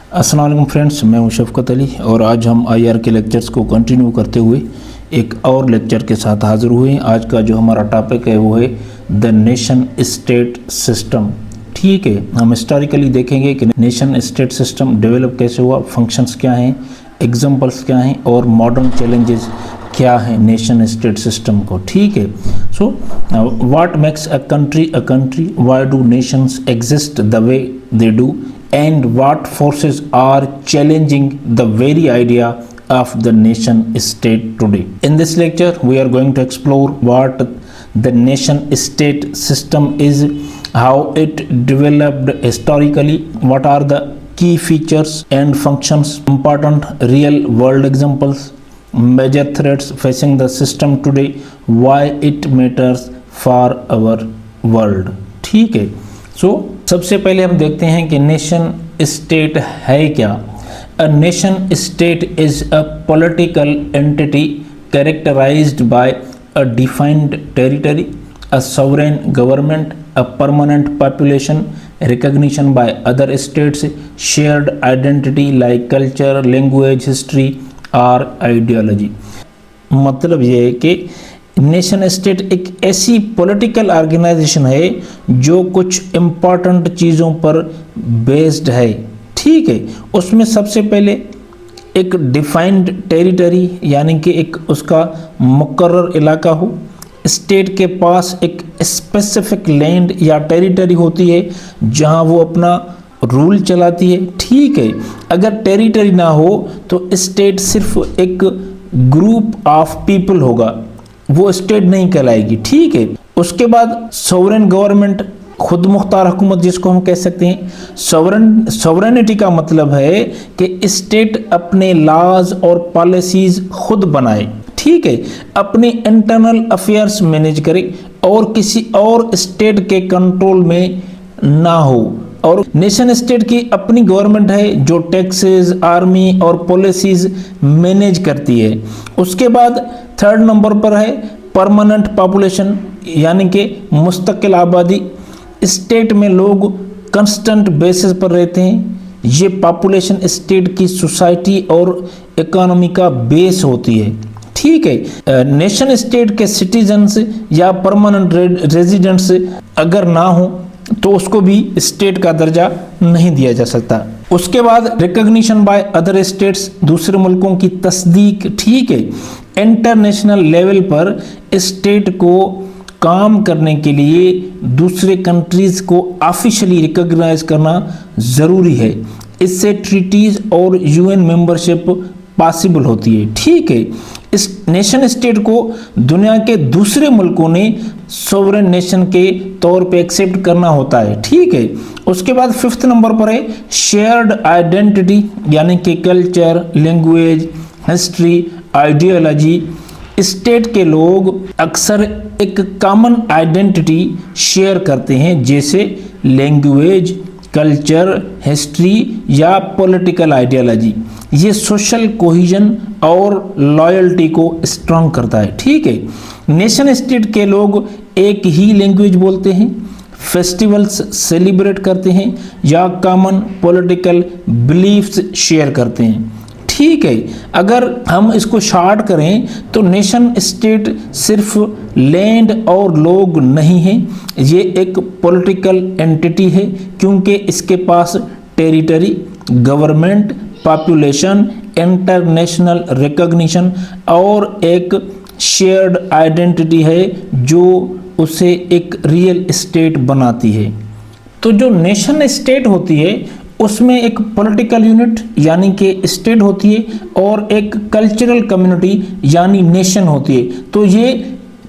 अस्सलाम वालेकुम फ्रेंड्स, मैं हूं शफ़क़त अली और आज हम आईआर के लेक्चर्स को कंटिन्यू करते हुए एक और लेक्चर के साथ हाज़िर हुए हैं। आज का जो हमारा टॉपिक है वो है द नेशन स्टेट सिस्टम। ठीक है, हम हिस्टोरिकली देखेंगे कि नेशन स्टेट सिस्टम डेवलप कैसे हुआ, फंक्शंस क्या हैं, एग्जांपल्स क्या हैं और मॉडर्न चैलेंजेस क्या हैं नेशन स्टेट सिस्टम को। ठीक है, so what makes a country, why do Nations exist the way they do, and what forces are challenging the very idea of the nation state today. In this lecture we are going to explore what the nation state system is, how it developed historically, what are the key features and functions, important real world examples, major threats facing the system today, why it matters for our world. ठीक है, सो सबसे पहले हम देखते हैं कि nation state है क्या। A nation state is a political entity characterized by a defined territory, a sovereign government, a permanent population, recognition by other states, shared identity like culture, language, history और आइडियोलॉजी। मतलब ये है कि nation state एक ऐसी political organisation है जो कुछ इम्पॉर्टेंट चीज़ों पर बेस्ड है। ठीक है, उसमें सबसे पहले एक डिफाइंड टेरिटरी यानी कि एक उसका मुकर्रर इलाका हो, स्टेट के पास एक स्पेसिफिक लैंड या टेरिटरी होती है जहां वो अपना रूल चलाती है। ठीक है, अगर टेरिटरी ना हो तो स्टेट सिर्फ एक ग्रुप ऑफ पीपल होगा, वो स्टेट नहीं कहलाएगी। ठीक है, उसके बाद सॉवरेन गवर्नमेंट, खुद मुख्तार हुकूमत जिसको हम कह सकते हैं। सॉवरेनिटी का मतलब है कि स्टेट अपने लॉज और पॉलिसीज खुद बनाए। ठीक है, अपने इंटरनल अफेयर्स मैनेज करे और किसी और स्टेट के कंट्रोल में ना हो। और नेशन स्टेट की अपनी गवर्नमेंट है जो टैक्सेस, आर्मी और पॉलिसीज मैनेज करती है। उसके बाद थर्ड नंबर पर है परमानेंट पॉपुलेशन यानी कि मुस्तकिल आबादी। स्टेट में लोग कांस्टेंट बेसिस पर रहते हैं। ये पॉपुलेशन स्टेट की सोसाइटी और इकोनॉमी का बेस होती है। ठीक है, नेशन स्टेट के सिटीजन्स या परमानेंट रेजिडेंट्स अगर ना हो तो उसको भी स्टेट का दर्जा नहीं दिया जा सकता। उसके बाद रिकॉग्निशन बाय अदर स्टेट्स, दूसरे मुल्कों की तस्दीक। ठीक है, इंटरनेशनल लेवल पर स्टेट को काम करने के लिए दूसरे कंट्रीज को ऑफिशियली रिकॉग्नाइज करना ज़रूरी है। इससे ट्रीटीज और यूएन मेंबरशिप पॉसिबल होती है। ठीक है, इस नेशन स्टेट को दुनिया के दूसरे मुल्कों ने सोवरेन नेशन के तौर पे एक्सेप्ट करना होता है। ठीक है, उसके बाद फिफ्थ नंबर पर है शेयर्ड आइडेंटिटी यानी कि culture, language, history, ideology. State के लोग अक्सर एक कॉमन आइडेंटिटी शेयर करते हैं जैसे लैंग्वेज, कल्चर, हिस्ट्री या पॉलिटिकल आइडियोलॉजी। ये सोशल कोहिजन और लॉयल्टी को स्ट्रॉन्ग करता है। ठीक है, नेशन स्टेट के लोग एक ही लैंग्वेज बोलते हैं, फेस्टिवल्स सेलिब्रेट करते हैं या कॉमन पॉलिटिकल बिलीफ्स शेयर करते हैं। ठीक है, अगर हम इसको शॉर्ट करें तो नेशन स्टेट सिर्फ लैंड और लोग नहीं है, ये एक पॉलिटिकल एंटिटी है क्योंकि इसके पास territory, government, population, international recognition और एक शेयर्ड आइडेंटिटी है जो उसे एक रियल स्टेट बनाती है। तो जो नेशन स्टेट होती है उसमें एक पॉलिटिकल यूनिट यानी कि स्टेट होती है और एक कल्चरल कम्युनिटी यानी नेशन होती है। तो ये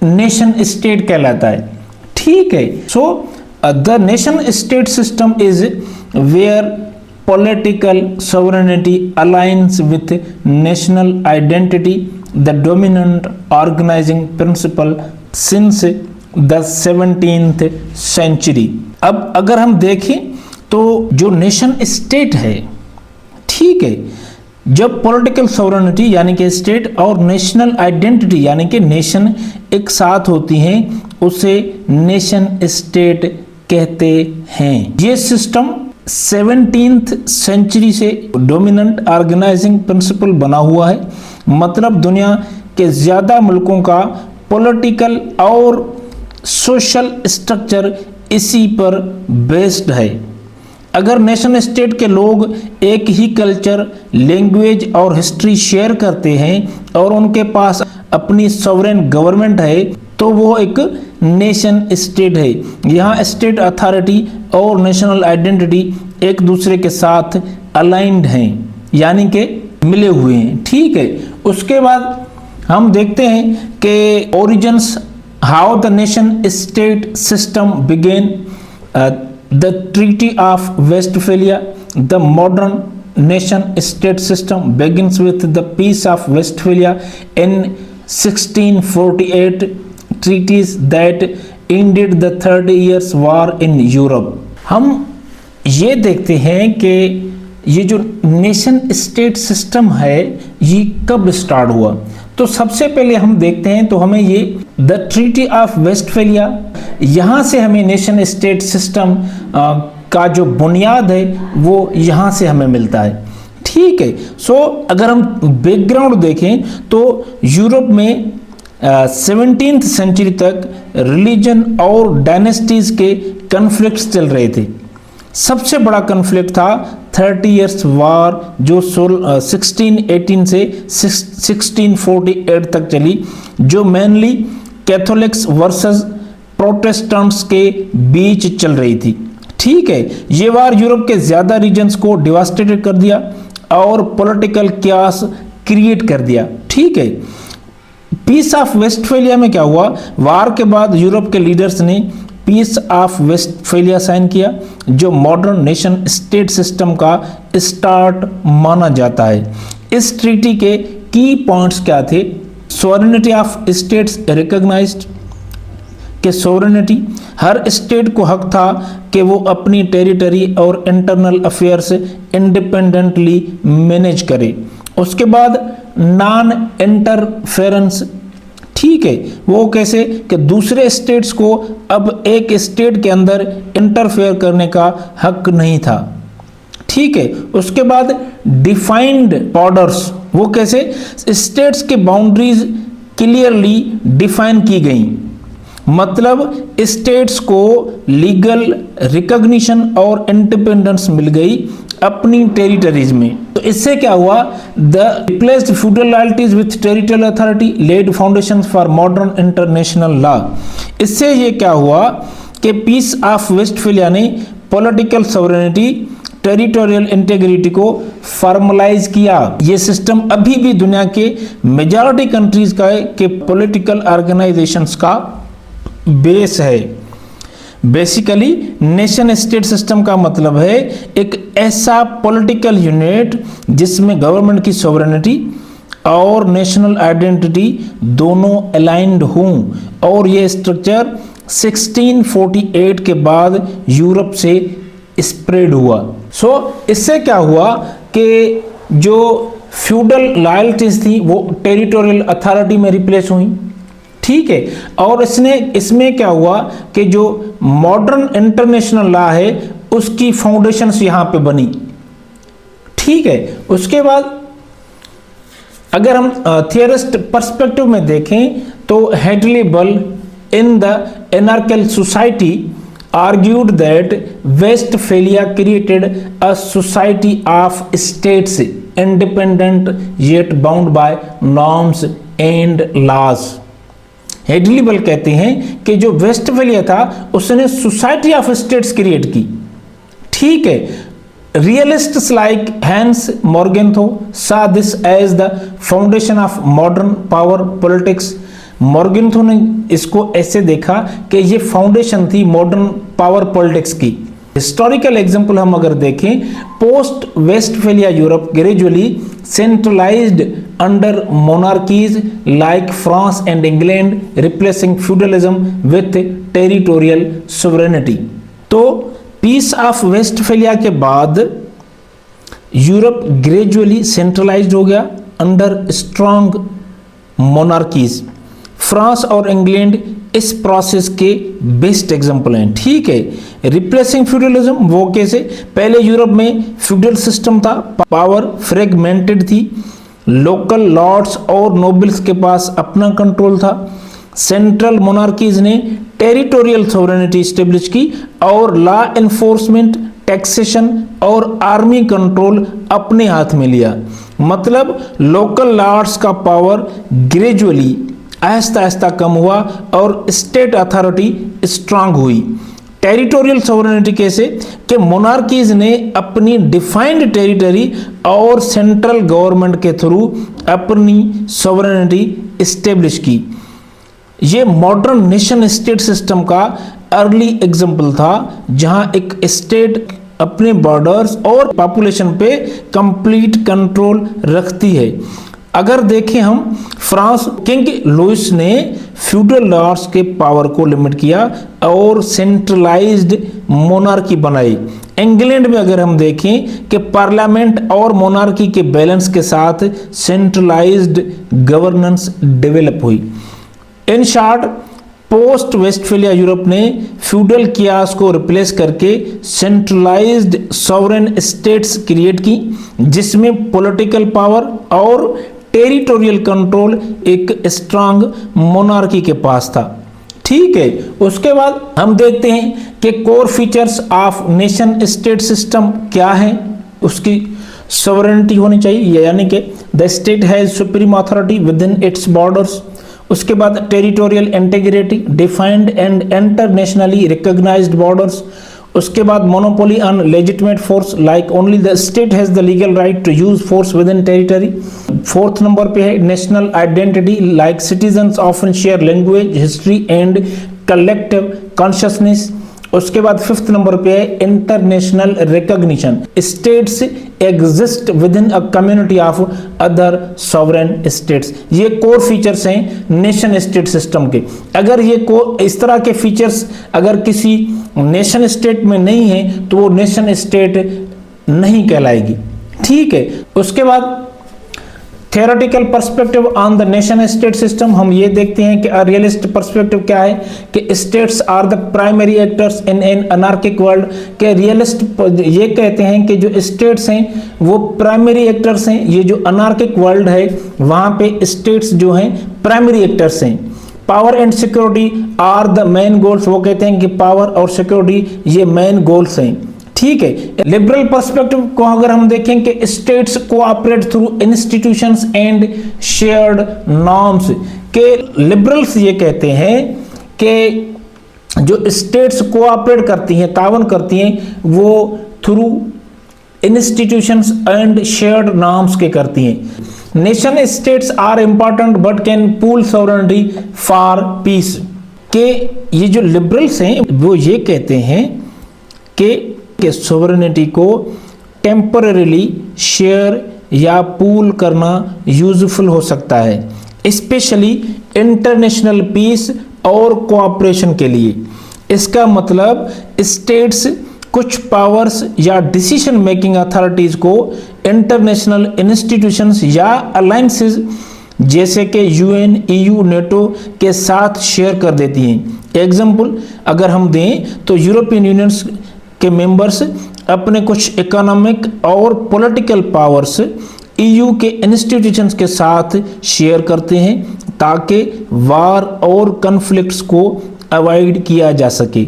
नेशन स्टेट कहलाता है। ठीक है, so the nation state system is where political sovereignty aligns with national identity, the dominant organizing principle since the 17th century। अब अगर हम देखें तो जो नेशन स्टेट है, ठीक है, जब पॉलिटिकल सोवरेनिटी यानी कि स्टेट और नेशनल आइडेंटिटी यानी कि नेशन एक साथ होती हैं उसे नेशन स्टेट कहते हैं। ये सिस्टम 17th सेंचुरी से डोमिनेंट ऑर्गेनाइजिंग प्रिंसिपल बना हुआ है। मतलब दुनिया के ज़्यादा मुल्कों का पॉलिटिकल और सोशल स्ट्रक्चर इसी पर बेस्ड है। अगर नेशन स्टेट के लोग एक ही कल्चर, लैंग्वेज और हिस्ट्री शेयर करते हैं और उनके पास अपनी सॉवरेन गवर्नमेंट है तो वो एक नेशन स्टेट है। यहाँ स्टेट अथॉरिटी और नेशनल आइडेंटिटी एक दूसरे के साथ अलाइंड हैं, यानी कि मिले हुए हैं। ठीक है, उसके बाद हम देखते हैं कि origins, how the nation state system began, the Treaty of Westphalia. The modern nation state system begins with the Peace of Westphalia in 1648, treaties that ended the 30 Years War in Europe. हम ये देखते हैं कि ये जो nation state system है ये कब स्टार्ट हुआ। तो सबसे पहले हम देखते हैं तो हमें ये द ट्रीटी ऑफ वेस्टफेलिया, यहाँ से हमें नेशन स्टेट सिस्टम का जो बुनियाद है वो यहाँ से हमें मिलता है। ठीक है, सो अगर हम बैकग्राउंड देखें तो यूरोप में 17th सेंचुरी तक रिलीजन और डायनेस्टीज के कन्फ्लिक्ट्स चल रहे थे। सबसे बड़ा कन्फ्लिक्ट था 30 इयर्स वार जो 1618 से 1648 तक चली, जो मेनली कैथोलिक्स वर्सेस प्रोटेस्टेंट्स के बीच चल रही थी। ठीक है, ये वार यूरोप के ज़्यादा रीजन्स को डिवास्टेटेड कर दिया और पॉलिटिकल क्यास क्रिएट कर दिया। ठीक है, पीस ऑफ वेस्टफेलिया में क्या हुआ, वार के बाद यूरोप के लीडर्स ने पीस ऑफ वेस्टफेलिया साइन किया, जो मॉडर्न नेशन स्टेट सिस्टम का स्टार्ट माना जाता है। इस ट्रीटी के की पॉइंट्स क्या थे, सॉवरेनिटी ऑफ स्टेट्स रिकॉग्नाइज्ड, कि सॉवरेनिटी हर स्टेट को हक था कि वो अपनी टेरिटरी और इंटरनल अफेयर्स इंडिपेंडेंटली मैनेज करे। उसके बाद नॉन इंटरफेरेंस, ठीक है, वो कैसे कि दूसरे स्टेट्स को अब एक स्टेट के अंदर इंटरफेयर करने का हक नहीं था। ठीक है, उसके बाद डिफाइंड बॉर्डर्स, वो कैसे स्टेट्स के बाउंड्रीज क्लियरली डिफाइन की गई, मतलब स्टेट्स को लीगल रिकॉग्निशन और इंडिपेंडेंस मिल गई अपनी टेरिटरीज में। तो इससे क्या हुआ, the replaced feudal loyalties with territorial authority led foundations for modern international law. इससे ये क्या हुआ कि पीस ऑफ वेस्टफेलिया ने पॉलिटिकल सॉवरेनिटी, टेरिटोरियल इंटीग्रिटी को फॉर्मलाइज किया। ये सिस्टम अभी भी दुनिया के मेजॉरिटी कंट्रीज का के पॉलिटिकल ऑर्गेनाइजेशंस का बेस है। बेसिकली नेशन स्टेट सिस्टम का मतलब है एक ऐसा पॉलिटिकल यूनिट जिसमें गवर्नमेंट की सॉवरेनिटी और नेशनल आइडेंटिटी दोनों अलाइंड हों, और ये स्ट्रक्चर 1648 के बाद यूरोप से स्प्रेड हुआ। सो इससे क्या हुआ कि जो फ्यूडल लॉयल्टीज थी वो टेरिटोरियल अथॉरिटी में रिप्लेस हुई। ठीक है, और इसमें क्या हुआ कि जो मॉडर्न इंटरनेशनल लॉ है उसकी फाउंडेशंस यहां पे बनी। ठीक है, उसके बाद अगर हम थियरिस्ट पर्सपेक्टिव में देखें तो Hedley Bull in the anarchical society argued that Westphalia created a society of states independent yet bound by norms and laws। हेडलीबल कहते हैं कि जो वेस्टफेलिया था उसने सोसाइटी ऑफ स्टेट्स क्रिएट की। ठीक है, realists like Hans Morgenthau saw this as the foundation of modern power politics। Morgenthau ने इसको ऐसे देखा कि ये फाउंडेशन थी मॉडर्न पावर पॉलिटिक्स की। हिस्टोरिकल एग्जांपल हम अगर देखें, post Westphalia Europe gradually centralised under monarchies like France and England, replacing feudalism with territorial sovereignty. तो पीस ऑफ वेस्टफेलिया के बाद यूरोप ग्रेजुअली सेंट्रलाइज्ड हो गया अंडर स्ट्रॉन्ग मोनार्कीज। फ्रांस और इंग्लैंड इस प्रोसेस के बेस्ट एग्जाम्पल हैं। ठीक है, रिप्लेसिंग फ्यूडलिज्म, वो कैसे? पहले यूरोप में फ्यूडल सिस्टम था, पावर फ्रेगमेंटेड थी, लोकल लॉर्ड्स और नोबल्स के पास अपना कंट्रोल था, सेंट्रल मोनार्कीज ने टेरिटोरियल सोवरेनिटी स्टेब्लिश की और लॉ एनफोर्समेंट, टैक्सेशन और आर्मी कंट्रोल अपने हाथ में लिया। मतलब लोकल लॉर्ड्स का पावर ग्रेजुअली आहिस्ता आहिस्ता कम हुआ और स्टेट अथॉरिटी स्ट्रांग हुई। टेरिटोरियल सोवरेनिटी कैसे? कि मोनार्कीज ने अपनी डिफाइंड टेरिटरी और सेंट्रल गवर्नमेंट के थ्रू अपनी सोवरेनिटी स्टेब्लिश की। ये मॉडर्न नेशन स्टेट सिस्टम का अर्ली एग्जाम्पल था, जहां एक स्टेट अपने बॉर्डर्स और पॉपुलेशन पे कंप्लीट कंट्रोल रखती है। अगर देखें हम, फ्रांस किंग लुइस ने फ्यूडल लॉर्ड्स के पावर को लिमिट किया और सेंट्रलाइज्ड मोनार्की बनाई। इंग्लैंड में अगर हम देखें कि पार्लियामेंट और मोनार्की के बैलेंस के साथ सेंट्रलाइज्ड गवर्नेंस डेवलप हुई। In short, post Westphalia Europe ने फ्यूडल कियास को रिप्लेस करके सेंट्रलाइज्ड सॉवरेन स्टेट्स क्रिएट की, जिसमें पॉलिटिकल पावर और टेरिटोरियल कंट्रोल एक स्ट्रांग मोनार्की के पास था। ठीक है, उसके बाद हम देखते हैं कि core features of nation state system क्या है। उसकी सॉवरेनिटी होनी चाहिए, यानी कि the state has supreme authority within its borders. उसके बाद territorial integrity, defined and internationally recognised borders. उसके बाद monopoly on legitimate force, like only the state has the legal right to use force within territory. Fourth number पे है national identity, like citizens often share language, history and collective consciousness. उसके बाद fifth number पे है international recognition, states exist with in a community of other sovereign states. ये core features हैं nation state system के। अगर ये इस तरह के फीचर्स अगर किसी नेशन स्टेट में नहीं है तो वो नेशन स्टेट नहीं कहलाएगी। ठीक है, उसके बाद theoretical perspective on the nation state system, हम ये देखते हैं कि रियलिस्ट पर्सपेक्टिव क्या है कि states are the primary actors in an anarchic world. के रियलिस्ट ये कहते हैं कि जो स्टेट्स हैं वो प्राइमरी एक्टर्स हैं। ये जो अनार्किक वर्ल्ड है वहाँ पे स्टेट्स जो हैं प्राइमरी एक्टर्स हैं। Power and security are the main goals, वो कहते हैं कि पावर और सिक्योरिटी ये मेन गोल्स हैं। ठीक है, लिबरल पर्सपेक्टिव को अगर हम देखें कि states cooperate through institutions and shared norms, के लिबरल्स ये कहते हैं कि जो स्टेट्स कोऑपरेट करती हैं, तावन करती हैं, वो through institutions and shared norms के करती हैं। Nation states are important but can pool sovereignty for peace. के ये जो लिबरल्स हैं वो ये कहते हैं कि सोवरेनिटी को टेम्पररीली शेयर या पूल करना यूजफुल हो सकता है, स्पेशली इंटरनेशनल पीस और कोऑपरेशन के लिए। इसका मतलब स्टेट्स कुछ पावर्स या डिसीजन मेकिंग अथॉरिटीज को इंटरनेशनल इंस्टीट्यूशंस या अलायंसेस जैसे कि यूएन, ईयू, नेटो के साथ शेयर कर देती हैं। एग्जाम्पल अगर हम दें तो यूरोपियन यूनियन के मेंबर्स अपने कुछ इकोनॉमिक और पॉलिटिकल पावर्स ईयू के इंस्टीट्यूशंस के साथ शेयर करते हैं ताकि वार और कॉन्फ्लिक्ट्स को अवॉइड किया जा सके।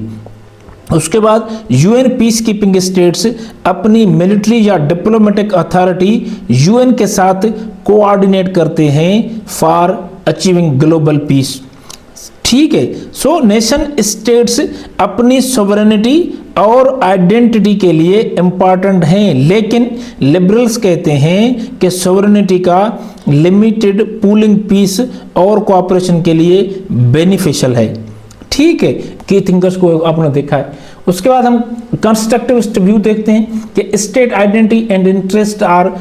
उसके बाद यूएन पीस कीपिंग स्टेट्स अपनी मिलिट्री या डिप्लोमेटिक अथॉरिटी यूएन के साथ कोऑर्डिनेट करते हैं फॉर अचीविंग ग्लोबल पीस। ठीक है, सो नेशन स्टेट्स अपनी सोवरेनिटी और आइडेंटिटी के लिए इंपॉर्टेंट हैं, लेकिन लिबरल्स कहते हैं कि सोवरेनिटी का लिमिटेड पूलिंग पीस और कोऑपरेशन के लिए बेनिफिशियल है। ठीक है, की थिंकर्स को आपने देखा है। उसके बाद हम कंस्ट्रक्टिविस्ट व्यू देखते हैं कि state identity and interest are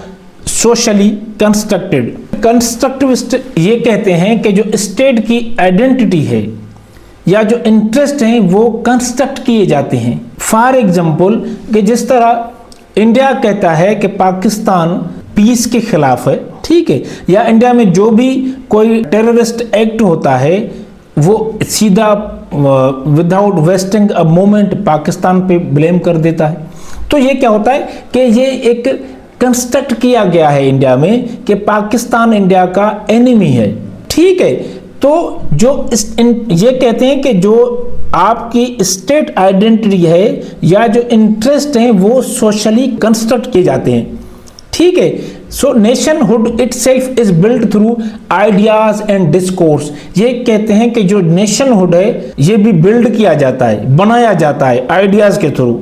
socially constructed. Constructivist ये कहते हैं कि जो स्टेट की आइडेंटिटी है या जो इंटरेस्ट हैं वो कंस्ट्रक्ट किए जाते हैं। फॉर एग्जाम्पल कि जिस तरह इंडिया कहता है कि पाकिस्तान पीस के खिलाफ है, ठीक है, या इंडिया में जो भी कोई टेररिस्ट एक्ट होता है वो सीधा without wasting a moment Pakistan पे ब्लेम कर देता है। तो ये क्या होता है कि ये एक कंस्ट्रक्ट किया गया है इंडिया में कि पाकिस्तान इंडिया का एनिमी है, ठीक है। तो जो ये कहते हैं कि जो आपकी स्टेट आइडेंटिटी है या जो इंटरेस्ट हैं वो सोशली कंस्ट्रक्ट किए जाते हैं, ठीक है। So nationhood itself is built through ideas and discourse. ये कहते हैं कि जो नेशनहुड है ये भी बिल्ड किया जाता है, बनाया जाता है आइडियाज के थ्रू,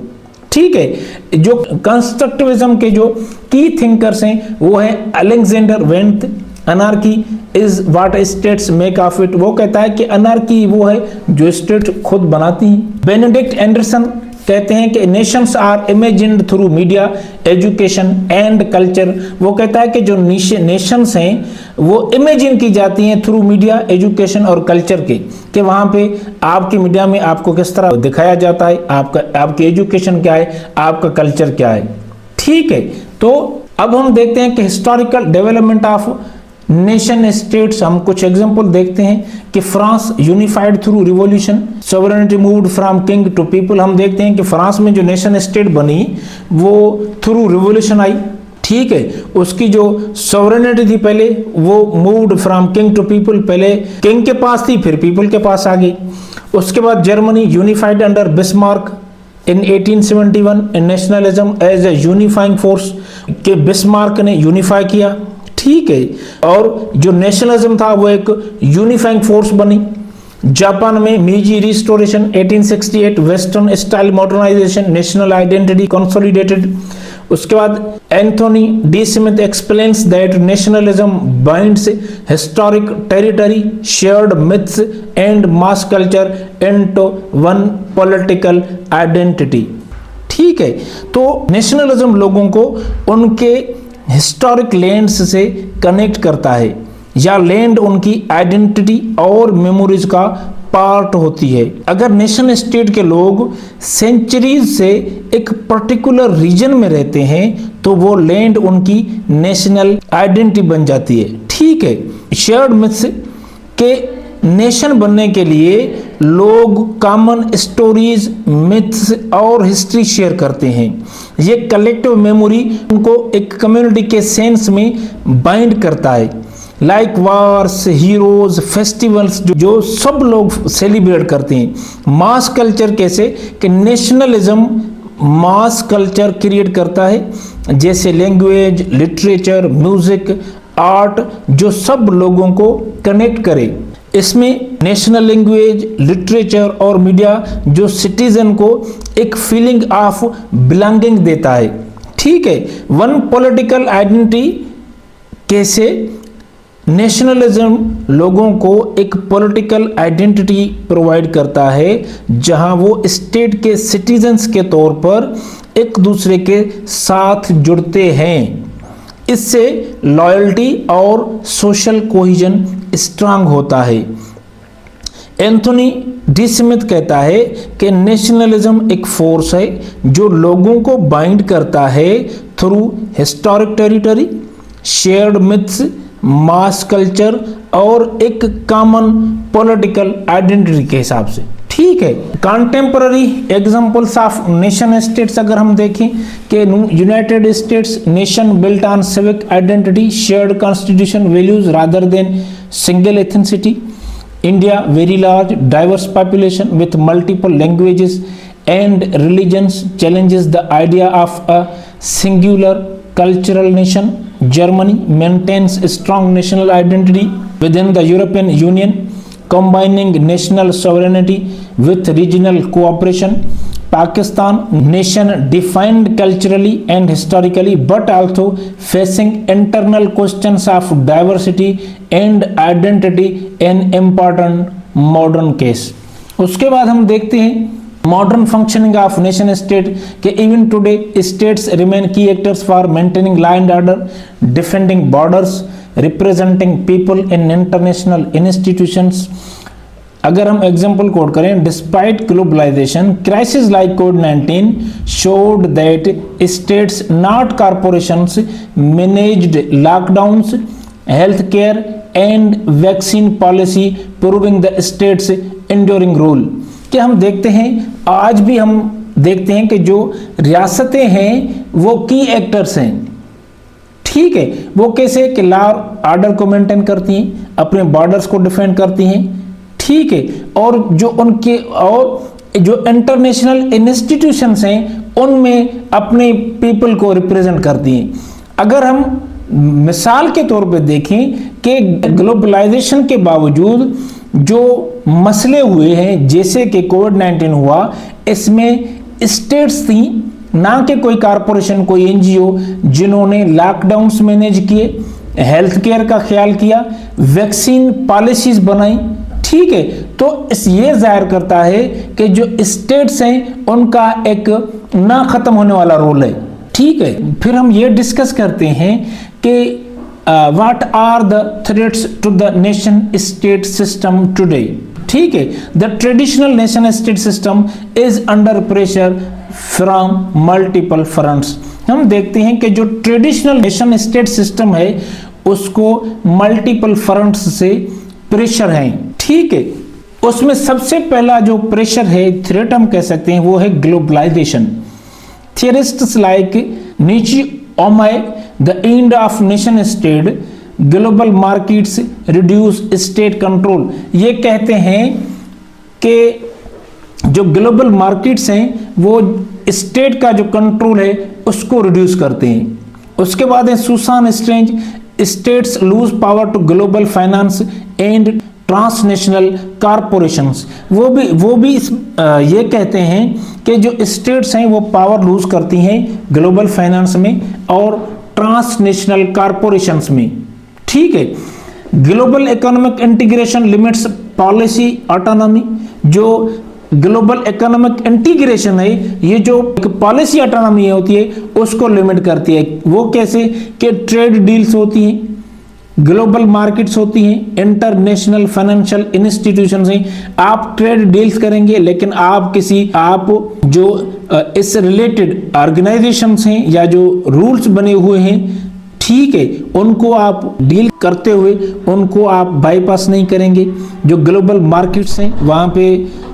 ठीक है। जो कंस्ट्रक्टिविज्म के जो की थिंकर्स हैं वो है Alexander Wendt. Anarchy is what states make of it. वो कहता है कि अनार्की वो है जो स्टेट खुद बनाती है। बेनेडिक्ट एंडरसन कहते हैं कि nations are imagined through media, education and culture. वो कहता है कि जो नेशंस हैं वो इमेजिन की जाती हैं थ्रू मीडिया, एजुकेशन और कल्चर के, कि वहाँ पे आपकी मीडिया में आपको किस तरह दिखाया जाता है, आपकी एजुकेशन क्या है, आपका कल्चर क्या है, ठीक है। तो अब हम देखते हैं कि historical development of nation states. हम कुछ एग्जांपल देखते हैं कि France unified through revolution, sovereignty moved from king to people. हम देखते हैं कि फ्रांस में जो नेशन स्टेट बनी वो थ्रू रिवॉल्यूशन आई, ठीक है। उसकी जो सॉवरेनिटी थी पहले वो moved from king to people, पहले किंग के पास थी फिर पीपल के पास आ गई। उसके बाद Germany unified under Bismarck in 1871 nationalism as a unifying force, के बिस्मार्क ने यूनिफाई किया, ठीक है। और जो नेशनलिज्म था वो एक यूनिफाइंग फोर्स बनी। जापान में Meiji restoration 1868 western style modernisation, national identity consolidated. उसके बाद Anthony D Smith explains that nationalism binds historic territory, shared myths and mass culture into one political identity, ठीक है। तो नेशनलिज्म लोगों को उनके हिस्टोरिक लैंड्स से कनेक्ट करता है या लैंड उनकी आइडेंटिटी और मेमोरीज का पार्ट होती है। अगर नेशन स्टेट के लोग सेंचुरीज से एक पर्टिकुलर रीजन में रहते हैं तो वो लैंड उनकी नेशनल आइडेंटिटी बन जाती है, ठीक है। शेयर्ड मिथ्स के नेशन बनने के लिए लोग कॉमन स्टोरीज, मिथ्स और हिस्ट्री शेयर करते हैं। ये कलेक्टिव मेमोरी उनको एक कम्युनिटी के सेंस में बाइंड करता है। लाइक वार्स, हीरोज, फेस्टिवल्स जो सब लोग सेलिब्रेट करते हैं। मास कल्चर कैसे कि नेशनलिज्म मास कल्चर क्रिएट करता है, जैसे लैंग्वेज, लिटरेचर, म्यूजिक, आर्ट जो सब लोगों को कनेक्ट करे। इसमें नेशनल लैंग्वेज, लिटरेचर और मीडिया जो सिटीजन को एक फीलिंग ऑफ बिलोंगिंग देता है, ठीक है। वन पॉलिटिकल आइडेंटिटी कैसे नेशनलिज्म लोगों को एक पॉलिटिकल आइडेंटिटी प्रोवाइड करता है जहां वो स्टेट के सिटीजन्स के तौर पर एक दूसरे के साथ जुड़ते हैं। इससे लॉयल्टी और सोशल कोहिजन स्ट्रांग होता है। एंथोनी डी स्मिथ कहता है कि नेशनलिज्म एक फोर्स है जो लोगों को बाइंड करता है through historic territory, shared myths, mass culture और एक कॉमन पॉलिटिकल आइडेंटिटी के हिसाब से, ठीक है। Contemporary examples of nation states अगर हम देखें कि United states nation built on civic identity, shared constitution values rather than single ethnicity. India very large diverse population with multiple languages and religions challenges the idea of a singular cultural nation. Germany maintains a strong national identity within the European Union, combining national sovereignty with regional cooperation. Pakistan nation defined culturally and historically but also facing internal questions of diversity and identity in important modern case. उसके बाद हम देखते हैं modern functioning of nation state कि even today states remain key actors for maintaining law and order, defending borders, representing people in international institutions. अगर हम example quote करें, despite globalisation crisis like कोविड-19 showed that states not corporations managed lockdowns, healthcare, and vaccine policy proving the state's enduring role. कि हम देखते हैं, आज भी हम देखते हैं कि जो रियासतें हैं वो की एक्टर्स हैं, ठीक है। वो कैसे कि लॉ ऑर्डर को मेंटेन करती हैं, अपने बॉर्डर्स को डिफेंड करती हैं, ठीक है। और जो इंटरनेशनल इंस्टीट्यूशंस हैं उनमें अपने पीपल को रिप्रेजेंट करती हैं। अगर हम मिसाल के तौर पे देखें कि ग्लोबलाइजेशन के बावजूद जो मसले हुए हैं, जैसे कि कोविड-19 हुआ, इसमें स्टेट्स थी, ना कि कोई कारपोरेशन, कोई एनजीओ, जिन्होंने लॉकडाउन्स मैनेज किए, हेल्थ केयर का ख्याल किया, वैक्सीन पॉलिसीज बनाई, ठीक है। तो ये जाहिर करता है कि जो स्टेट्स हैं उनका एक ना खत्म होने वाला रोल है, ठीक है। फिर हम ये डिस्कस करते हैं कि what are the threats to the nation state system today, ठीक है। The traditional nation state system is under pressure from multiple fronts. हम देखते हैं कि जो ट्रेडिशनल नेशन स्टेट सिस्टम है उसको मल्टीपल फ्रंट्स से प्रेशर है, ठीक है। उसमें सबसे पहला जो प्रेशर है, थ्रेट हम कह सकते हैं, वो है globalisation. थियरिस्ट्स like Kenichi Ohmae the end of nation state, global markets reduce state control. ये कहते हैं कि जो ग्लोबल मार्केट्स हैं वो स्टेट का जो कंट्रोल है उसको रिड्यूस करते हैं। उसके बाद है Susan Strange, states lose power to global finance and transnational corporations. वो भी ये कहते हैं कि जो स्टेट्स हैं वो पावर लूज करती हैं ग्लोबल फाइनेंस में और ट्रांसनेशनल कॉरपोरेशंस में, ठीक है। Global economic integration limits policy autonomy. जो ग्लोबल इकोनॉमिक इंटीग्रेशन है, ये जो पॉलिसी ऑटोनॉमी होती है उसको लिमिट करती है। वो कैसे कि ट्रेड डील्स होती हैं, ग्लोबल मार्केट्स होती हैं, इंटरनेशनल फाइनेंशियल इंस्टीट्यूशंस हैं। आप ट्रेड डील्स करेंगे, लेकिन आप जो इस रिलेटेड ऑर्गेनाइजेशंस हैं या जो रूल्स बने हुए हैं, ठीक है, उनको आप डील करते हुए उनको आप बाईपास नहीं करेंगे। जो ग्लोबल मार्केट्स हैं वहाँ पे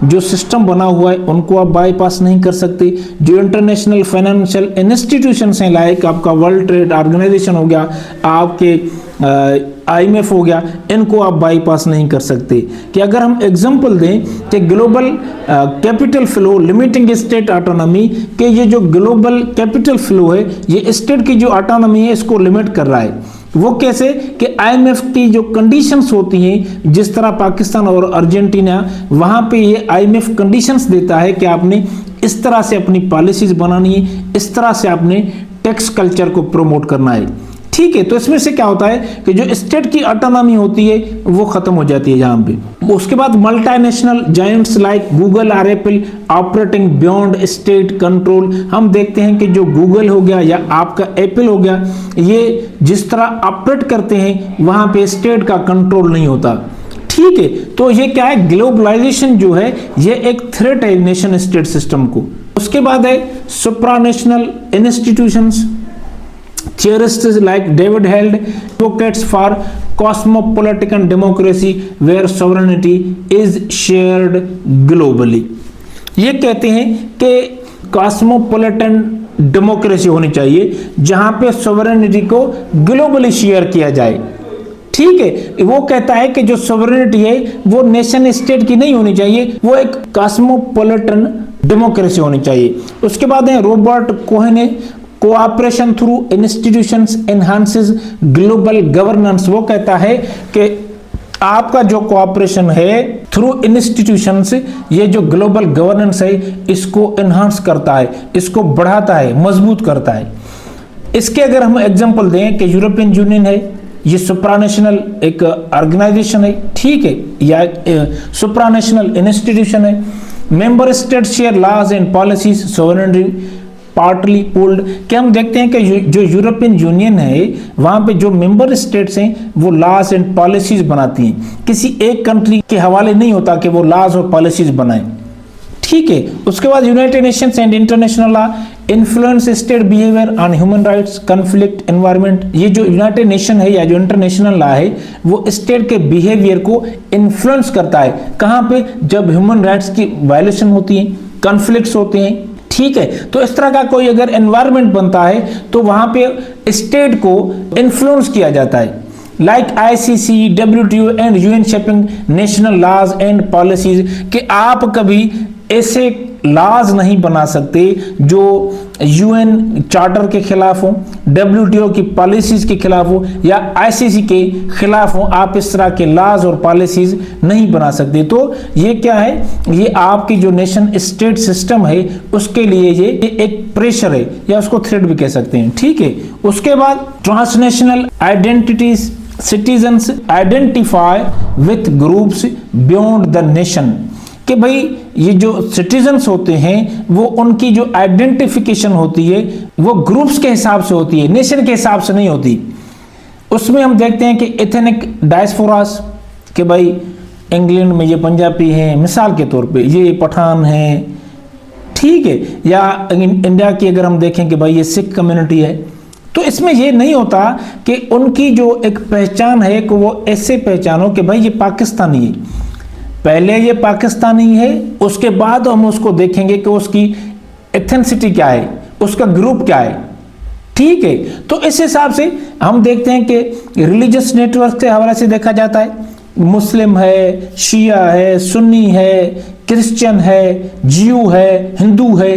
जो सिस्टम बना हुआ है उनको आप बाईपास नहीं कर सकते। जो इंटरनेशनल फाइनेंशियल इंस्टीट्यूशंस हैं, लाइक आपका वर्ल्ड ट्रेड ऑर्गेनाइजेशन हो गया, आपके IMF हो गया, इनको आप बाईपास नहीं कर सकते। कि अगर हम एग्जांपल दें कि global capital flow limiting state autonomy, कि ये जो ग्लोबल कैपिटल फ्लो है ये स्टेट की जो ऑटोनॉमी है इसको लिमिट कर रहा है। वो कैसे कि IMF की जो कंडीशंस होती हैं, जिस तरह पाकिस्तान और अर्जेंटीना, वहाँ पे ये IMF कंडीशंस देता है कि आपने इस तरह से अपनी पॉलिसीज बनानी है, इस तरह से आपने टैक्स कल्चर को प्रमोट करना है, ठीक है। तो इसमें से क्या होता है कि जो स्टेट की ऑटोनॉमी होती है वो खत्म हो जाती है यहाँ पे। उसके बाद मल्टीनेशनल जायंट्स लाइक गूगल और Apple operating beyond state control. हम देखते हैं कि जो गूगल हो गया या आपका एप्पल हो गया, ये जिस तरह ऑपरेट करते हैं वहां पे स्टेट का कंट्रोल नहीं होता, ठीक है। तो ये क्या है, ग्लोबलाइजेशन जो है ये एक थ्रेट है नेशन स्टेट सिस्टम को। उसके बाद है सुप्रानेशनल institutions. Theorists like David Held advocates for cosmopolitan democracy where sovereignty is shared globally। ये कहते हैं कि कॉस्मोपोलिटन डेमोक्रेसी होनी चाहिए जहां पे सोवरेनिटी को ग्लोबली शेयर किया जाए, ठीक है। वो कहता है कि जो सोवरेनिटी है वो नेशन स्टेट की नहीं होनी चाहिए, वो एक कॉस्मोपोलिटन डेमोक्रेसी होनी चाहिए। उसके बाद है Robert Cohen, cooperation through institutions enhances global governance. वो कहता है कि आपका जो कोऑपरेशन है थ्रू इंस्टीट्यूशंस, ये जो ग्लोबल गवर्नेंस है इसको एनहांस करता है, इसको बढ़ाता है, मजबूत करता है। इसके अगर हम एग्जांपल दें कि यूरोपियन यूनियन है, ये सुप्रानेशनल एक ऑर्गेनाइजेशन है, ठीक है, या सुप्रानेशनल इंस्टीट्यूशन है। Member state share laws and policies sovereignty partly pooled. क्या हम देखते हैं कि जो यूरोपियन यूनियन है वहां पे जो मेंबर स्टेट्स हैं वो लॉज एंड पॉलिसीज बनाती हैं, किसी एक कंट्री के हवाले नहीं होता कि वो लॉज और पॉलिसीज बनाएं, ठीक है। उसके बाद United Nations and international law influence state behaviour on human rights, conflict, environment. ये जो यूनाइटेड नेशन है या जो इंटरनेशनल लॉ है वो स्टेट के बिहेवियर को इन्फ्लुएंस करता है। कहां पे? जब ह्यूमन राइट्स की वायलेशन होती है, कॉन्फ्लिक्ट्स होते हैं, ठीक है। तो इस तरह का कोई अगर एनवायरनमेंट बनता है तो वहां पे स्टेट को इन्फ्लुएंस किया जाता है। Like ICC, WTO and UN shaping national laws and policies, कि आप कभी ऐसे लॉज नहीं बना सकते जो UN चार्टर के खिलाफ हो, WTO की पॉलिसीज के खिलाफ हो या ICC के खिलाफ हो। आप इस तरह के लॉज और पॉलिसीज नहीं बना सकते। तो ये क्या है? ये आपकी जो नेशन स्टेट सिस्टम है उसके लिए ये एक प्रेशर है या उसको थ्रेट भी कह सकते हैं, ठीक है। उसके बाद transnational identities, citizens identify with groups beyond the nation, कि भाई ये जो सिटीजन्स होते हैं वो उनकी जो आइडेंटिफिकेशन होती है वो ग्रुप्स के हिसाब से होती है, नेशन के हिसाब से नहीं होती। उसमें हम देखते हैं कि एथनिक डायस्पोरास, कि भाई इंग्लैंड में ये पंजाबी हैं मिसाल के तौर पे, ये पठान हैं, ठीक है। या इंडिया की अगर हम देखें कि भाई ये सिख कम्युनिटी है, तो इसमें ये नहीं होता कि उनकी जो एक पहचान है कि वो ऐसे पहचान हो कि भाई ये पाकिस्तानी है, पहले ये पाकिस्तानी है, उसके बाद हम उसको देखेंगे कि उसकी एथेंसिटी क्या है, उसका ग्रुप क्या है, ठीक है। तो इस हिसाब से हम देखते हैं कि रिलीजियस नेटवर्क के हवाले से देखा जाता है, मुस्लिम है, शिया है, सुन्नी है, क्रिश्चियन है, जियू है, हिंदू है,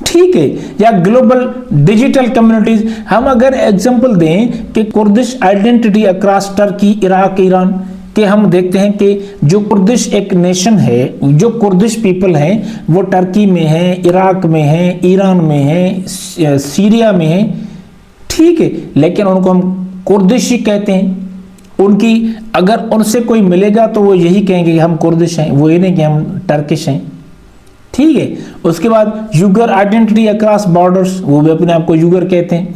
ठीक है। या ग्लोबल डिजिटल कम्युनिटीज, हम अगर एग्जांपल दें कि Kurdish identity across Turkey, Iraq, Iran, कि हम देखते हैं कि जो कुर्दिश एक नेशन है, जो कुर्दिश पीपल हैं वो टर्की में है, इराक में है, ईरान में है, सीरिया में है, ठीक है। लेकिन उनको हम कुर्दिश ही कहते हैं। उनकी अगर उनसे कोई मिलेगा तो वो यही कहेंगे कि हम कुर्दिश हैं, वो ये नहीं कि हम टर्किश हैं, ठीक है। उसके बाद यूगर आइडेंटिटी अक्रॉस बॉर्डर्स, वो भी अपने आप को यूगर कहते हैं।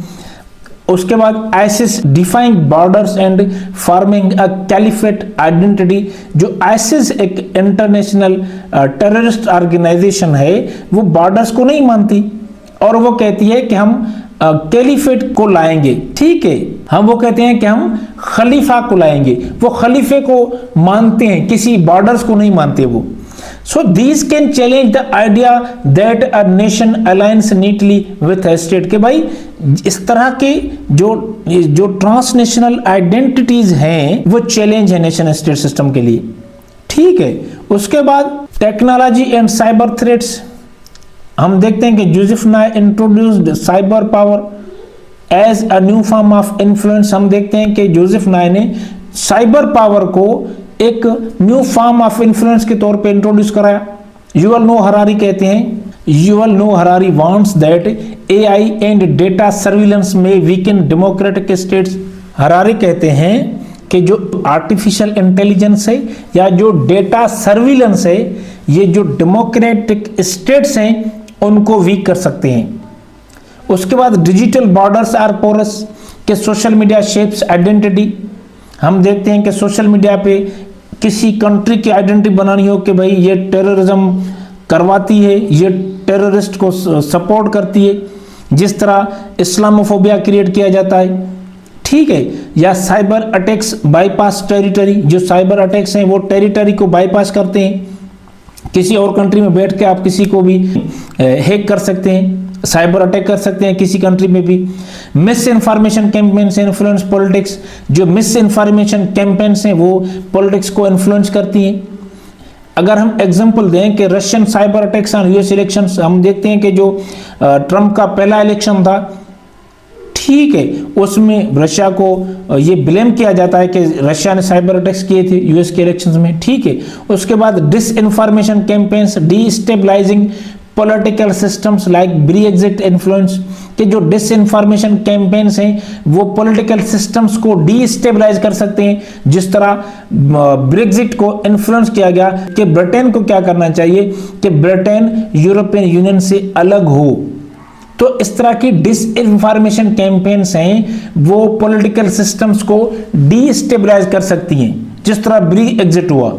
उसके बाद ISIS defying borders and forming a caliphate identity, जो आइसिस एक इंटरनेशनल टेररिस्ट ऑर्गेनाइजेशन है वो बॉर्डर्स को नहीं मानती और वो कहती है कि हम कैलिफेट को लाएंगे, ठीक है। हम वो कहते हैं कि हम खलीफा को लाएंगे, वो खलीफे को मानते हैं, किसी बॉर्डर्स को नहीं मानते वो। So these can challenge the idea that a nation aligns neatly with a state, के भाई इस तरह के जो ट्रांसनेशनल आइडेंटिटीज हैं वो चैलेंज है नेशन स्टेट सिस्टम के लिए, ठीक है। उसके बाद टेक्नोलॉजी एंड साइबर थ्रेट्स, हम देखते हैं कि Joseph Nye introduced cyber power as a new form of influence. हम देखते हैं कि जोसेफ नाय ने साइबर पावर को एक न्यू फॉर्म ऑफ इन्फ्लुएंस के तौर पे इंट्रोड्यूस कराया। युवल नो हरारी कहते हैं, Yuval Noah Harari wants that AI and data surveillance may weaken democratic states. Harari कहते हैं कि जो आर्टिफिशियल इंटेलिजेंस है या जो डेटा सर्विलेंस है, ये जो डेमोक्रेटिक स्टेट्स हैं उनको वीक कर सकते हैं। उसके बाद डिजिटल बॉर्डर्स आर पोरस, के सोशल मीडिया शेप्स आइडेंटिटी। हम देखते हैं कि सोशल मीडिया पे किसी कंट्री की आइडेंटिटी बनानी हो कि भाई ये टेररिज्म करवाती है, ये टेररिस्ट को सपोर्ट करती है, जिस तरह इस्लामोफोबिया क्रिएट किया जाता है, ठीक है। या साइबर अटैक्स बाईपास टेरिटरी, जो साइबर अटैक्स हैं वो टेरिटरी को बाईपास करते हैं, किसी और कंट्री में बैठ के आप किसी को भी हैक कर सकते हैं, साइबर अटैक कर सकते हैं किसी कंट्री में भी। Miss information campaigns influence politics, जो मिस इन्फॉर्मेशन कैंपेन्स हैं वो पॉलिटिक्स को इन्फ्लुएंस करती हैं। अगर हम एग्जांपल दें कि Russian cyber attacks on US elections, हम देखते हैं कि जो ट्रंप का पहला इलेक्शन था, ठीक है, उसमें रशिया को ये ब्लेम किया जाता है कि रशिया ने साइबर अटैक्स किए थे US के इलेक्शंस में, ठीक है। उसके बाद disinformation campaigns destabilising political systems like Brexit influence, के जो डिसइंफॉर्मेशन कैंपेन्स हैं वो पॉलिटिकल सिस्टम्स को डीस्टेबलाइज कर सकते हैं। जिस तरह ब्रेक्जिट को इन्फ्लुएंस किया गया कि ब्रिटेन को क्या करना चाहिए कि ब्रिटेन यूरोपियन यूनियन से अलग हो। तो इस तरह की डिसइंफॉर्मेशन कैंपेन्स हैं वो पॉलिटिकल सिस्टम्स को डीस्टेबलाइज कर सकती हैं, जिस तरह ब्रेक्जिट हुआ।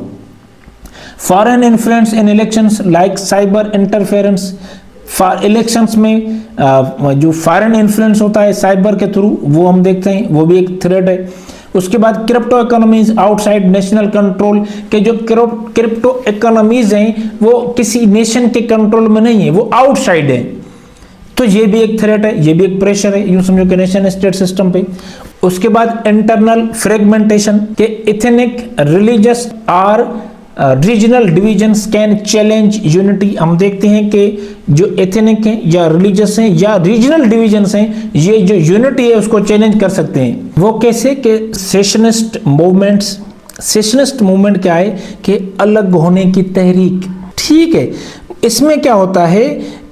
फॉरेन इन्फ्लुएंस इन elections like cyber interference, elections में जो फॉरेन इन्फ्लुएंस होता है साइबर के थ्रू, वो हम देखते हैं, वो भी एक थ्रेट है। उसके बाद crypto economies outside national control, के जो क्रिप्टो इकोनॉमीज हैं वो किसी नेशन के कंट्रोल में नहीं है, वो आउटसाइड है, तो ये भी एक थ्रेट है, ये भी एक प्रेशर है, यूं समझो कि नेशन स्टेट सिस्टम पे। उसके बाद इंटरनल फ्रेगमेंटेशन, के एथनिक रिलीजियस और regional divisions can challenge unity. हम देखते हैं कि जो एथनिक हैं या रिलीजियस हैं या रीजनल डिविजन्स हैं, ये जो यूनिटी है उसको चैलेंज कर सकते हैं। वो कैसे? कि सेशनिस्ट मूवमेंट्स, सेशनिस्ट मूवमेंट क्या है? कि अलग होने की तहरीक, ठीक है। इसमें क्या होता है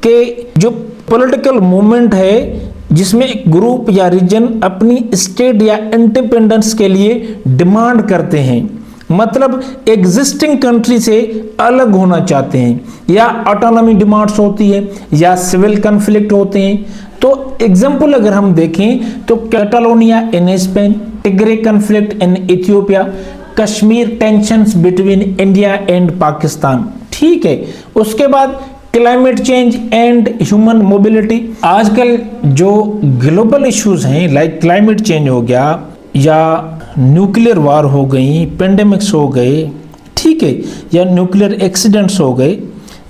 कि जो पॉलिटिकल मूवमेंट है जिसमें एक ग्रुप या रीजन अपनी स्टेट या इंडिपेंडेंस के लिए डिमांड करते हैं, मतलब एग्जिस्टिंग कंट्री से अलग होना चाहते हैं, या ऑटोनॉमी डिमांड्स होती है या सिविल कन्फ्लिक्ट होते हैं। तो एग्जांपल अगर हम देखें तो Catalonia in Spain, Tigray conflict in Ethiopia, Kashmir tensions between India and Pakistan, ठीक है। उसके बाद climate change and human mobility, आजकल जो ग्लोबल इश्यूज हैं लाइक क्लाइमेट चेंज हो गया या न्यूक्लियर वार हो गई, पेंडेमिक्स हो गए, ठीक है, या न्यूक्लियर एक्सीडेंट्स हो गए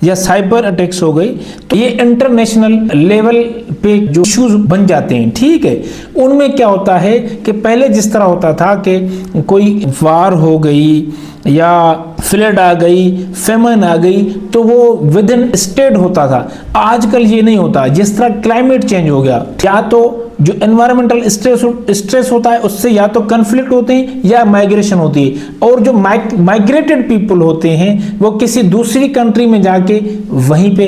या साइबर अटैक्स हो गए, तो ये इंटरनेशनल लेवल पे जो इश्यूज बन जाते हैं, ठीक है। उनमें क्या होता है कि पहले जिस तरह होता था कि कोई वार हो गई या फ्लड आ गई, फेमन आ गई, तो वो विद इन स्टेट होता था। आजकल ये नहीं होता। जिस तरह क्लाइमेट चेंज हो गया, या तो जो एनवायरमेंटल स्ट्रेस होता है उससे या तो कन्फ्लिक्ट होते हैं या माइग्रेशन होती है, और जो माइग्रेटेड पीपल होते हैं वो किसी दूसरी कंट्री में जाके वहीं पे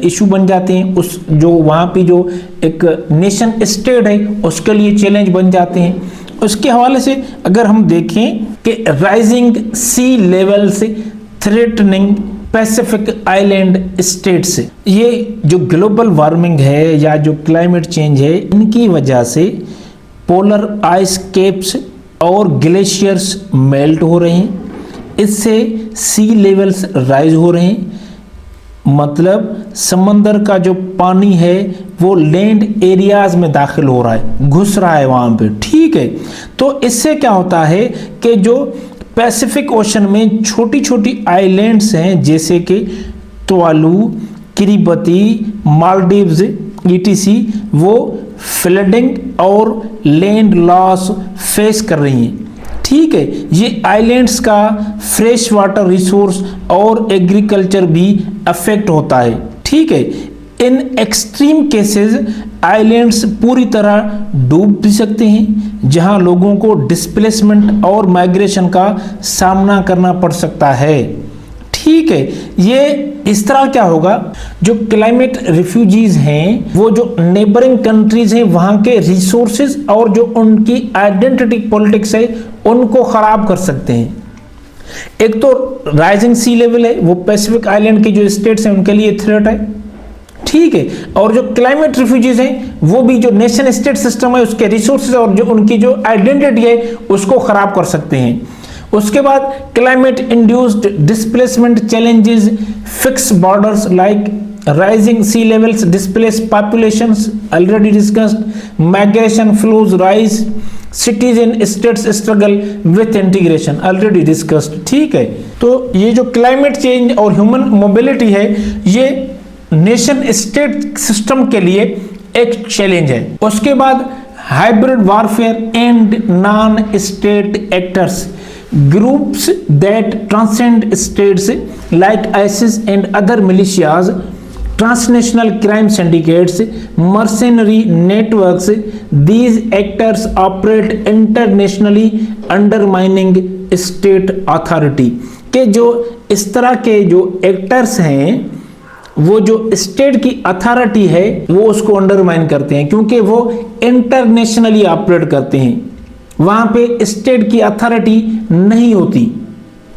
इशू बन जाते हैं, उस जो वहाँ पे जो एक नेशन स्टेट है उसके लिए चैलेंज बन जाते हैं। उसके हवाले से अगर हम देखें कि राइजिंग सी लेवल से थ्रेटनिंग पैसिफिक आइलैंड स्टेट्स, ये जो ग्लोबल वार्मिंग है या जो क्लाइमेट चेंज है, इनकी वजह से पोलर आइस कैप्स और ग्लेशियर्स मेल्ट हो रहे हैं, इससे सी लेवल्स राइज हो रहे हैं, मतलब समंदर का जो पानी है वो लैंड एरियाज में दाखिल हो रहा है, घुस रहा है वहां पे, ठीक है। तो इससे क्या होता है कि जो पैसिफिक ओशन में छोटी छोटी आइलैंड्स हैं जैसे कि तुवालू, किरिबती, मालदीव्स ईटीसी, वो फ्लडिंग और लैंड लॉस फेस कर रही हैं, ठीक है। ये आइलैंड्स का फ्रेश वाटर रिसोर्स और एग्रीकल्चर भी अफेक्ट होता है, ठीक है। इन एक्सट्रीम केसेस आइलैंड्स पूरी तरह डूब भी सकते हैं, जहां लोगों को डिस्प्लेसमेंट और माइग्रेशन का सामना करना पड़ सकता है, ठीक है। ये इस तरह क्या होगा, जो क्लाइमेट रिफ्यूजीज हैं वो जो नेबरिंग कंट्रीज हैं वहां के रिसोर्सेज और जो उनकी आइडेंटिटी पॉलिटिक्स है उनको खराब कर सकते हैं। एक तो राइजिंग सी लेवल है, वो पैसिफिक आइलैंड के जो स्टेट्स हैं उनके लिए थ्रेट है, ठीक है। और जो क्लाइमेट रिफ्यूजीज हैं वो भी जो नेशन स्टेट सिस्टम है उसके रिसोर्सेज और जो उनकी जो आइडेंटिटी है उसको खराब कर सकते हैं। उसके बाद climate induced displacement challenges, fix borders like rising sea levels displace populations already discussed, migration flows rise, cities in states struggle with integration already discussed, ठीक है। तो ये जो क्लाइमेट चेंज और ह्यूमन मोबिलिटी है ये नेशन स्टेट सिस्टम के लिए एक चैलेंज है। उसके बाद hybrid warfare and non state actors, groups that transcend states like ISIS and other militias, transnational crime syndicates, mercenary networks, these actors operate internationally undermining state authority, के जो इस तरह के जो एक्टर्स हैं वो जो स्टेट की अथॉरिटी है वो उसको अंडरमाइन करते हैं, क्योंकि वो इंटरनेशनली ऑपरेट करते हैं, वहां पे स्टेट की अथॉरिटी नहीं होती,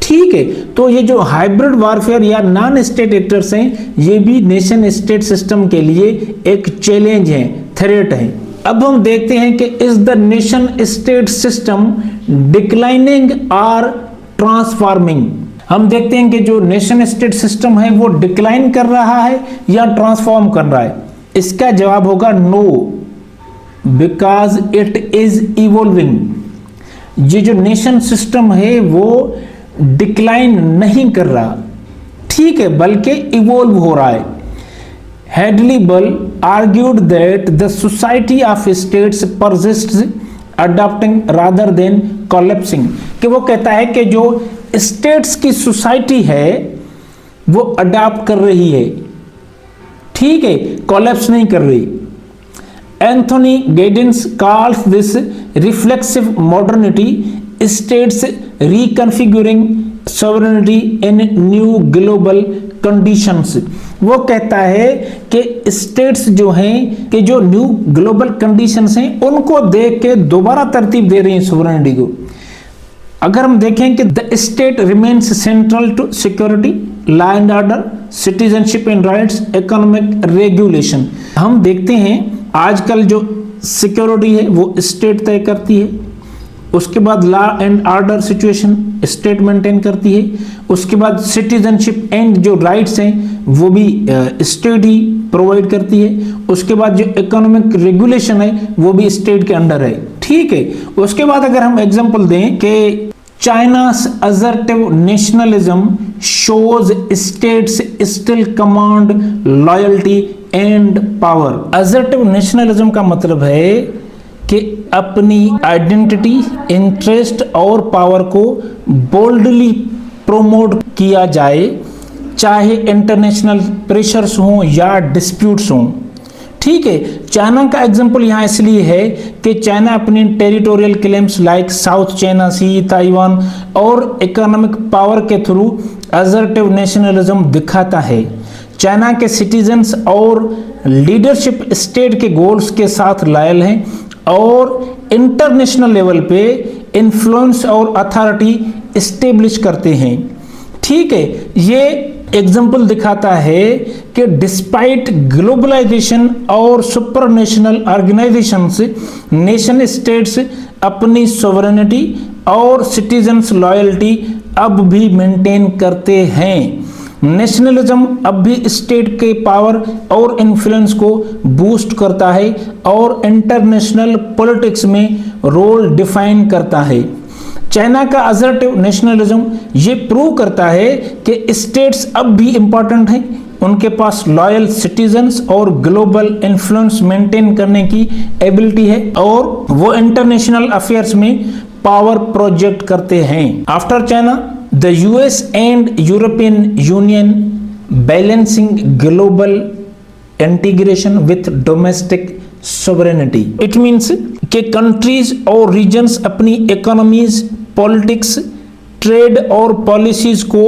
ठीक है। तो ये जो हाइब्रिड वारफेयर या नॉन स्टेट एक्टर्स हैं ये भी नेशन स्टेट सिस्टम के लिए एक चैलेंज है, थ्रेट है। अब हम देखते हैं कि is the nation state system declining और ट्रांसफॉर्मिंग। हम देखते हैं कि जो नेशन स्टेट सिस्टम है वो डिक्लाइन कर रहा है या ट्रांसफॉर्म कर रहा है। इसका जवाब होगा no, because it is evolving. ये जो नेशन सिस्टम है वो डिक्लाइन नहीं कर रहा, ठीक है, बल्कि इवॉल्व हो रहा है। Hedley Bull argued that the society of states persists adopting rather than collapsing, कि वो कहता है कि जो स्टेट्स की सोसाइटी है वो अडॉप्ट कर रही है, ठीक है, कोलैप्स नहीं कर रही। Anthony Giddens calls this reflexive modernity, states reconfiguring sovereignty in new global conditions. वो कहता है कि स्टेट्स जो हैं कि जो न्यू ग्लोबल कंडीशंस हैं उनको देख के दोबारा तरतीब दे रही हैं सॉवरेनिटी को। अगर हम देखें कि the state remains central to security, law and order, citizenship and rights, economic regulation. हम देखते हैं आजकल जो सिक्योरिटी है वो स्टेट तय करती है, उसके बाद law and order situation state maintain करती है, उसके बाद सिटीजनशिप एंड जो राइट्स हैं वो भी स्टेट ही प्रोवाइड करती है, उसके बाद जो इकोनॉमिक रेगुलेशन है वो भी स्टेट के अंडर है, ठीक है। उसके बाद अगर हम एग्जांपल दें कि चाइना's assertive nationalism shows states still command loyalty and power। assertive nationalism का मतलब है कि अपनी आइडेंटिटी, इंटरेस्ट और पावर को बोल्डली प्रोमोट किया जाए, चाहे इंटरनेशनल प्रेशर्स हों या डिस्प्यूट्स हों, ठीक है। चाइना का एग्जांपल यहाँ इसलिए है कि चाइना अपनी territorial claims like South China Sea, Taiwan और इकोनॉमिक पावर के थ्रू असर्टिव नेशनलिज्म दिखाता है। चाइना के सिटीजन्स और लीडरशिप स्टेट के गोल्स के साथ लॉयल हैं और इंटरनेशनल लेवल पे इन्फ्लुएंस और अथॉरिटी एस्टेब्लिश करते हैं, ठीक है। ये एग्जाम्पल दिखाता है कि डिस्पाइट ग्लोबलाइजेशन और super national organisations, nation states अपनी सॉवरेनिटी और सिटीजन्स लॉयल्टी अब भी मेंटेन करते हैं। नेशनलिज्म अब भी स्टेट के पावर और इन्फ्लुएंस को बूस्ट करता है और इंटरनेशनल पॉलिटिक्स में रोल डिफाइन करता है। चाइना का असर्टिव नेशनलिज्म ये प्रूव करता है कि स्टेट्स अब भी इंपॉर्टेंट हैं, उनके पास लॉयल सिटीजन्स और ग्लोबल इन्फ्लुएंस मेंटेन करने की एबिलिटी है और वो इंटरनेशनल अफेयर्स में पावर प्रोजेक्ट करते हैं। After China the US and European union balancing global integration with domestic sovereignty. It means कि कंट्रीज और रीजन्स अपनी इकोनॉमीज, पॉलिटिक्स, ट्रेड और पॉलिसीज को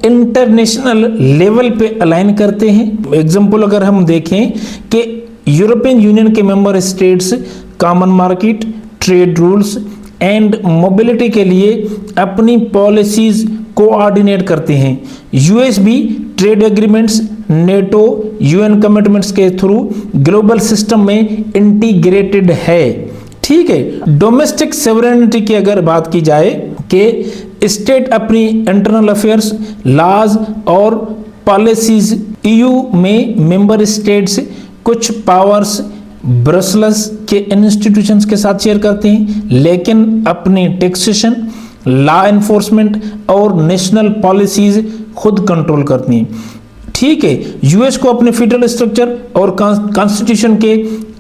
इंटरनेशनल लेवल पे अलाइन करते हैं। एग्जांपल अगर हम देखें कि यूरोपियन यूनियन के member states common market, trade rules and mobility के लिए अपनी पॉलिसीज कोऑर्डिनेट करते हैं। यूएस भी trade agreements, NATO, UN commitments के थ्रू ग्लोबल सिस्टम में इंटीग्रेटेड है, ठीक है। डोमेस्टिक सोवरेनिटी की अगर बात की जाए कि स्टेट अपनी इंटरनल अफेयर्स, लॉज और पॉलिसीज ईयू में मेंबर स्टेट्स कुछ पावर्स ब्रसल्स के इंस्टीट्यूशंस के साथ शेयर करते हैं, लेकिन अपनी टैक्सेशन, लॉ एनफोर्समेंट और नेशनल पॉलिसीज खुद कंट्रोल करती हैं, ठीक है। यूएस को अपने फेडरल स्ट्रक्चर और कॉन्स्टिट्यूशन के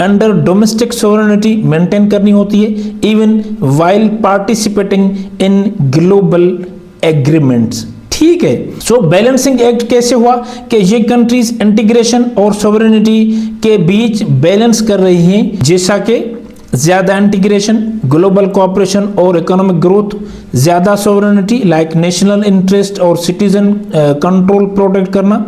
अंडर डोमेस्टिक सोवरेनिटी मेंटेन करनी होती है, even while participating in global agreements, ठीक है। सो बैलेंसिंग एक्ट कैसे हुआ कि ये कंट्रीज इंटीग्रेशन और सोवरेनिटी के बीच बैलेंस कर रही हैं, जैसा कि ज्यादा इंटीग्रेशन, ग्लोबल कोऑपरेशन और इकोनॉमिक ग्रोथ, ज्यादा सोवरेनिटी लाइक नेशनल इंटरेस्ट और सिटीजन कंट्रोल प्रोटेक्ट करना।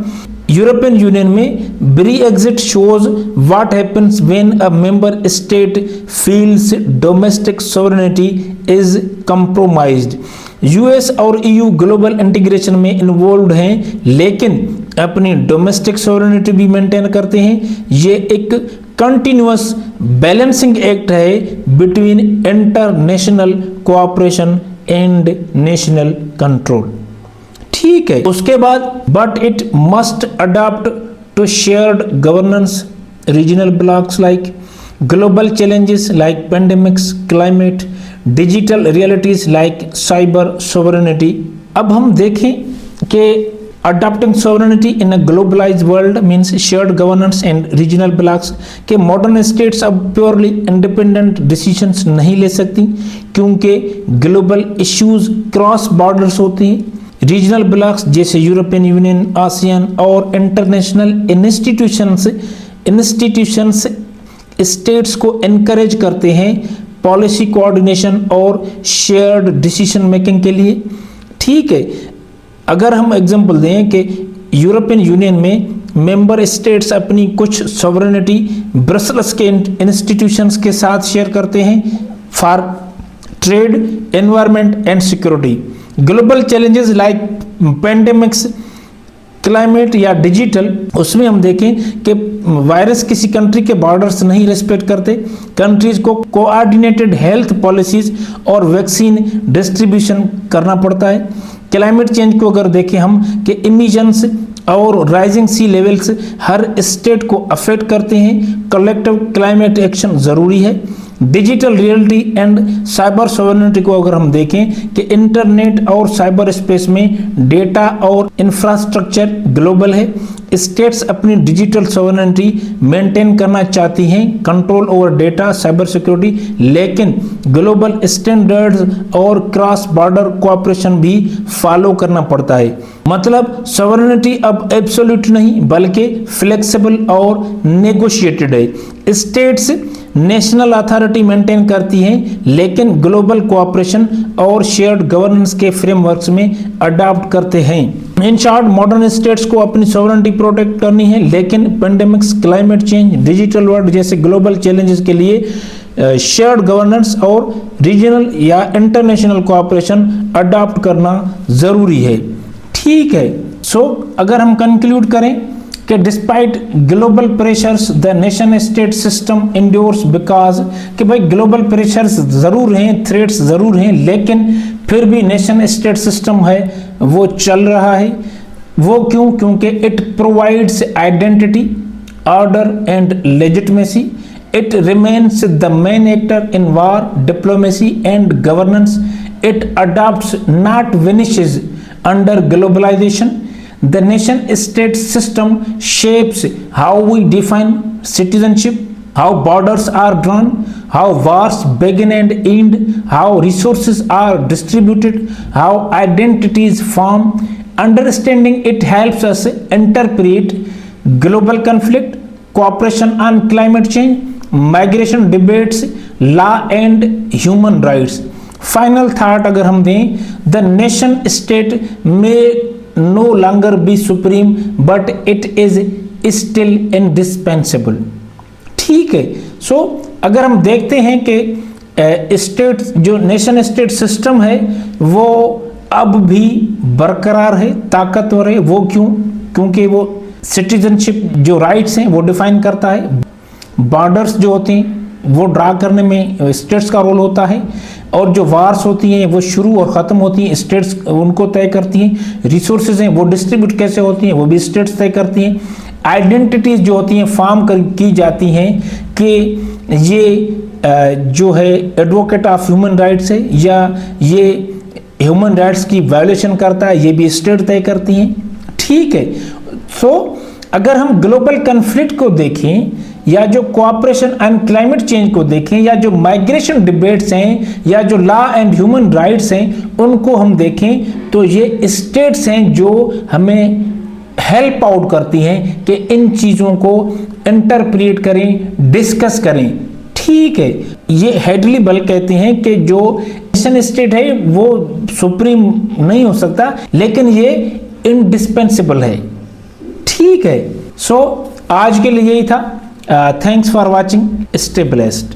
यूरोपियन यूनियन में Brexit shows what happens when a member state feels domestic sovereignty is compromised. US और ईयू ग्लोबल इंटीग्रेशन में involve हैं, लेकिन अपनी डोमेस्टिक सोवरेनिटी भी मेंटेन करते हैं। ये एक कंटिन्यूअस बैलेंसिंग एक्ट है between international cooperation and national control, ठीक है। उसके बाद but it must adopt to shared governance regional blocs like global challenges like pandemics, climate, digital realities like cyber sovereignty. अब हम देखें कि adopting sovereignty in a globalized world means shared governance and regional blocks के modern states अब purely independent decisions नहीं ले सकती क्योंकि ग्लोबल इश्यूज क्रॉस बॉर्डर्स होती हैं। रीजनल ब्लॉक्स जैसे यूरोपियन यूनियन, आसियान और इंटरनेशनल इंस्टीट्यूशंस स्टेट्स को एनकरेज करते हैं पॉलिसी कोऑर्डिनेशन और शेयर्ड डिसीजन मेकिंग के लिए। ठीक है, अगर हम एग्जांपल दें कि यूरोपियन यूनियन में मेंबर स्टेट्स अपनी कुछ सॉवरेनिटी ब्रसल्स के इंस्टीट्यूशंस के साथ शेयर करते हैं for trade, environment and security. Global challenges like pandemics, climate या डिजिटल, उसमें हम देखें कि वायरस किसी कंट्री के बॉर्डर्स नहीं रेस्पेक्ट करते। कंट्रीज को कोऑर्डिनेटेड हेल्थ पॉलिसीज और वैक्सीन डिस्ट्रीब्यूशन करना पड़ता है। क्लाइमेट चेंज को अगर देखें हम कि इमिशंस और राइजिंग सी लेवल्स हर स्टेट को अफेक्ट करते हैं। कलेक्टिव क्लाइमेट एक्शन ज़रूरी है। Digital reality and cyber sovereignty को अगर हम देखें कि इंटरनेट और साइबर स्पेस में डेटा और इंफ्रास्ट्रक्चर ग्लोबल है। स्टेट्स अपनी डिजिटल सोवरेनिटी मेंटेन करना चाहती हैं, control over data, cyber security, लेकिन ग्लोबल स्टैंडर्ड्स और क्रॉस बॉर्डर कोऑपरेशन भी फॉलो करना पड़ता है। मतलब सोवरेनिटी अब एब्सोल्यूट नहीं बल्कि फ्लेक्सिबल और नेगोशिएटेड है। स्टेट्स नेशनल अथॉरिटी मेंटेन करती हैं लेकिन ग्लोबल कोऑपरेशन और शेयर्ड गवर्नेंस के फ्रेमवर्क्स में अडॉप्ट करते हैं। इन शॉर्ट, मॉडर्न स्टेट्स को अपनी सॉवरेनिटी प्रोटेक्ट करनी है लेकिन pandemics, climate change, digital world जैसे ग्लोबल चैलेंजेस के लिए शेयर्ड गवर्नेंस और रीजनल या इंटरनेशनल कोऑपरेशन अडॉप्ट करना जरूरी है। ठीक है, सो अगर हम कंक्लूड करें कि despite global pressures the nation state system endures because कि भाई ग्लोबल प्रेशर्स ज़रूर हैं, थ्रेट्स ज़रूर हैं, लेकिन फिर भी नेशन स्टेट सिस्टम है वो चल रहा है। वो क्यों? क्योंकि it provides identity, order and legitimacy. It remains the main actor in war, diplomacy and governance. It adopts not vanishes under globalization. The nation state system shapes how we define citizenship, how borders are drawn, how wars begin and end, how resources are distributed, how identities form. Understanding it helps us interpret global conflict, cooperation on climate change, migration debates, law and human rights. Final thought अगर हम दें, the nation state may no longer be supreme but it is still indispensable. ठीक है, सो अगर हम देखते हैं कि स्टेट जो नेशन स्टेट सिस्टम है वो अब भी बरकरार है, ताकतवर है। वो क्यों? क्योंकि वो सिटीजनशिप जो राइट्स हैं वो डिफाइन करता है। बॉर्डर्स जो होती हैं वो ड्रा करने में स्टेट्स का रोल होता है, और जो वार्स होती हैं वो शुरू और ख़त्म होती हैं स्टेट्स उनको तय करती हैं। रिसोर्सेज हैं वो डिस्ट्रीब्यूट कैसे होती हैं वो भी स्टेट्स तय करती हैं। आइडेंटिटीज़ जो होती हैं फॉर्म की जाती हैं कि ये जो है एडवोकेट ऑफ ह्यूमन राइट्स है या ये ह्यूमन राइट्स की वायलेशन करता है, ये भी स्टेट तय करती हैं। ठीक है, सो अगर हम ग्लोबल कन्फ्लिक्ट को देखें या जो कोऑपरेशन एंड क्लाइमेट चेंज को देखें या जो माइग्रेशन डिबेट्स हैं या जो लॉ एंड ह्यूमन राइट्स हैं उनको हम देखें तो ये स्टेट्स हैं जो हमें हेल्प आउट करती हैं कि इन चीज़ों को इंटरप्रेट करें, डिस्कस करें। ठीक है, ये हेडली बल कहते हैं कि जो नेशन स्टेट है वो सुप्रीम नहीं हो सकता लेकिन ये इंडिस्पेंसिबल है। ठीक है, सो आज के लिए यही था। Thanks for watching. Stay blessed.